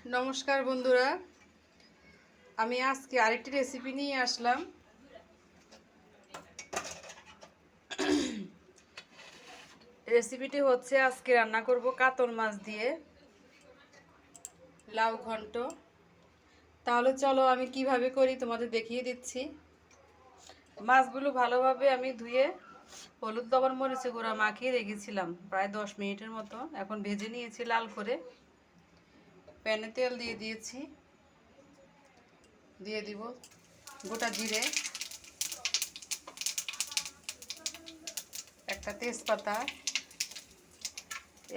নমস্কার বন্ধুরা, আমি আজকে আরেকটি রেসিপি নিয়ে আসলাম। রেসিপিটি হচ্ছে আজকে রান্না করব কাতল মাছ দিয়ে লাউ ঘন্ট। তাহলে চলো আমি কিভাবে করি তোমাদের দেখিয়ে দিচ্ছি। মাছগুলো ভালোভাবে আমি ধুয়ে হলুদ লবণ মরিচে গুঁড়া মাখিয়ে রেখেছিলাম প্রায় 10 মিনিটের মতো। এখন ভেজে নিয়েছি লাল করে। প্যানে তেল দিয়ে দিয়েছি, দিয়ে দিব গোটা জিরে, একটা তেজপাতা,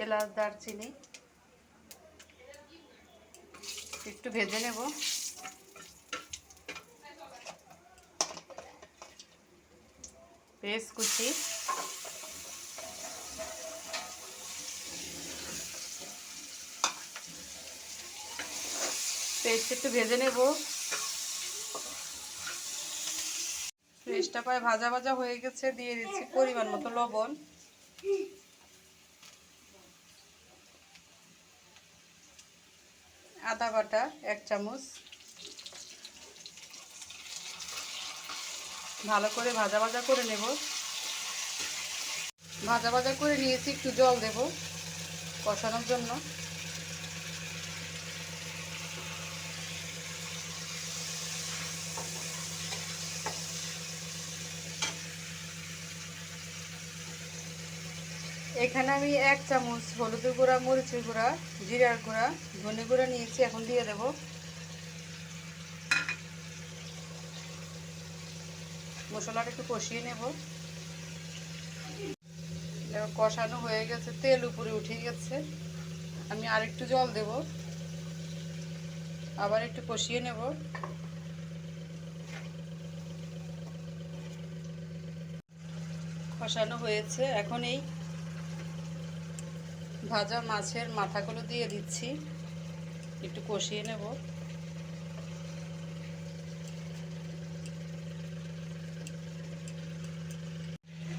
এলাচ, দারচিনি একটু ভেজে নেব। পেঁয়াজ কুচি, পেস্ট একটু ভেজে নেব। পেস্টটা প্রায় ভাজা ভাজা হয়ে গেছে, দিয়ে দিচ্ছি পরিমাণ মতো লবণ, আদা বাটা 1 চামচ। ভালো করে ভাজা ভাজা করে নেব। ভাজা ভাজা করে নিয়েছি, একটু জল দেব কষানোর জন্য। এখানে আমি 1 চামচ হলুদের গুঁড়া, মরিচের গুঁড়া, জিরার গুঁড়া, ধনে গুঁড়া নিয়েছি। এখন দিয়ে দেব। মশলাটা একটু কষিয়ে নেব। কষানো হয়ে গেছে, তেল উপরে উঠে গেছে। আমি আরেকটু জল দেব, আবার একটু কষিয়ে নেব। কষানো হয়েছে, এখন এই ভাজা মাছের মাথাগুলো দিয়ে দিচ্ছি, একটু কষিয়ে নেব।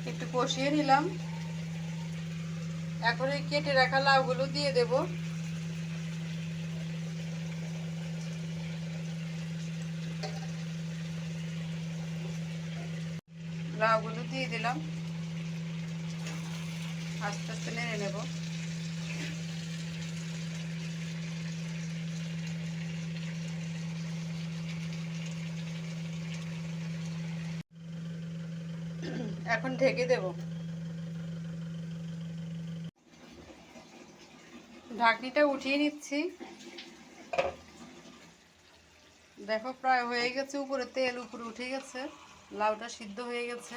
একটু কষিয়ে নিলাম। এখন এই কেটে রাখা লাউগুলো দিয়ে দেব। লাউগুলো দিয়ে দিলাম, আস্তে আস্তে নেড়ে নেব। এখন ঢেকে দেব। ঢাকনিটা উঠিয়ে নিচ্ছি। দেখো প্রায় হয়ে গেছে, উপরে তেল উপরে উঠে গেছে, লাউটা সিদ্ধ হয়ে গেছে।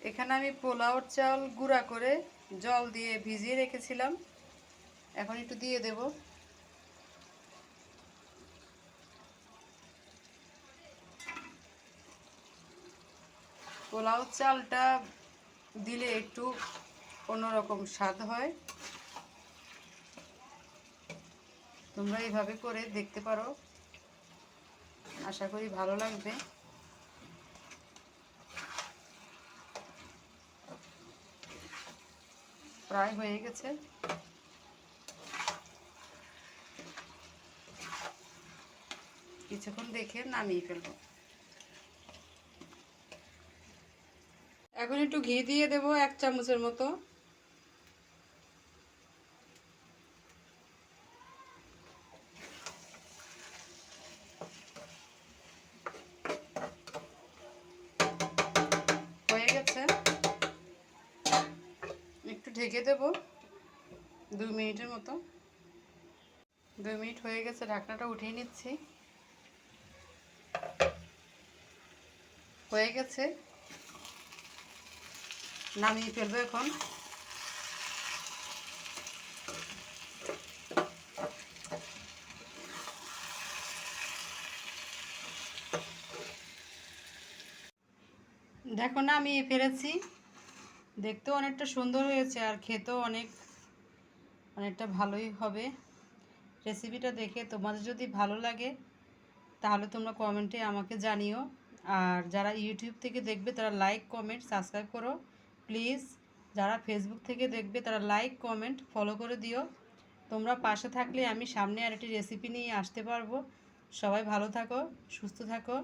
এখানে আমি পোলাওর চাল গুঁড়া করে জল দিয়ে ভিজিয়ে রেখেছিলাম, এখন একটু দিয়ে দেব। পোলাও চালটা দিলে একটু অন্যরকম স্বাদ হয়। তোমরা এইভাবে করে দেখতে পারো, আশা করি ভালো লাগবে। প্রায় হয়ে গেছে, কিছুক্ষণ দেখে নামিয়ে ফেলবো। এখন একটু ঘি দিয়ে দেব 1 চামচের মতো। হয়ে গেছে, একটু ঢেকে দেব 2 মিনিটের মতো। 2 মিনিট হয়ে গেছে, ঢাকনাটা উঠিয়ে নিচ্ছি। হয়ে গেছে, নামিয়ে ফেলবো এখন। দেখো নামিয়ে ফেলেছি। দেখতেও অনেকটা সুন্দর হয়েছে, আর খেতেও অনেকটা ভালোই হবে। রেসিপিটা দেখে তোমাদের যদি ভালো লাগে তাহলে তোমরা কমেন্টে আমাকে জানিও। আর যারা ইউটিউব থেকে দেখবে তারা লাইক কমেন্ট সাবস্ক্রাইব করো প্লিজ। যারা ফেসবুক থেকে দেখবে তারা লাইক কমেন্ট ফলো করে দিও। তোমরা পাশে থাকলে আমি সামনে আর একটি রেসিপি নিয়ে আসতে পারবো। সবাই ভালো থাকো, সুস্থ থাকো।